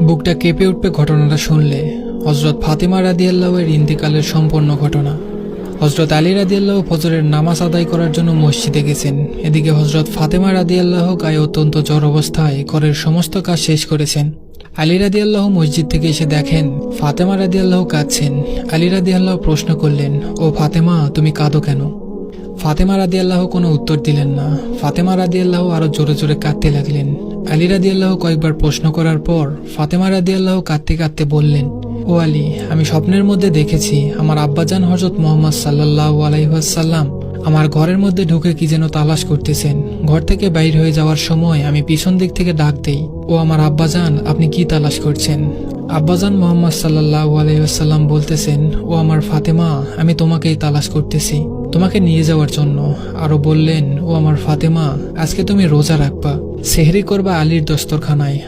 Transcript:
বুকটা কেঁপে উঠবে ঘটনাটা শুনলে। হযরত ফাতেমা রাদিয়াল্লাহু এর ইন্তিকালের সম্পূর্ণ ঘটনা। হযরত আলী রাদিয়াল্লাহু ফজরের নামাজ আদায় করার জন্য মসজিদে গেছেন। এদিকে হযরত ফাতেমা রাদিয়াল্লাহু গায়ে অত্যন্ত জ্বর অবস্থায় ঘরের সমস্ত কাজ শেষ করেছেন। আলী রাদিয়াল্লাহু মসজিদ থেকে এসে দেখেন ফাতেমা রাদিয়াল্লাহু কাঁদছেন। আলী রাদিয়াল্লাহু প্রশ্ন করলেন, ও ফাতেমা, তুমি কাঁদো কেন? ফাতেমা রাদিয়াল্লাহু কোনো উত্তর দিলেন না। ফাতেমা রাদিয়াল্লাহু আরো জোরে জোরে কাঁদতে লাগলেন। আলী রাদিয়াল্লাহু কয়েকবার প্রশ্ন করার পর ফাতেমা রাদিয়াল্লাহু কাঁদতে কাঁদতে বললেন, ও আলী, আমি স্বপ্নের মধ্যে দেখেছি আমার আব্বাজান হযরত মুহাম্মদ সাল্লাল্লাহু আলাইহি ওয়াসাল্লাম আমার ঘরের মধ্যে ঢুকে কি যেন তালাশ করতেছেন। ঘর থেকে বাইর হয়ে যাওয়ার সময় আমি পিছন দিক থেকে ডাক দেই, ও আমার আব্বাজান, আপনি কি তালাশ করছেন? আব্বাজান মুহাম্মদ সাল্লাল্লাহু আলাইহি ওয়াসাল্লাম বলতেছেন, ও আমার ফাতেমা, আমি তোমাকেই তালাশ করতেছি, তোমাকে নিয়ে যাওয়ার জন্য। আরো বললেন, ও আমার ফাতেমা, আজকে তুমি রোজা রাখবা, সেহরি করবা আলীর দস্তরখানায়।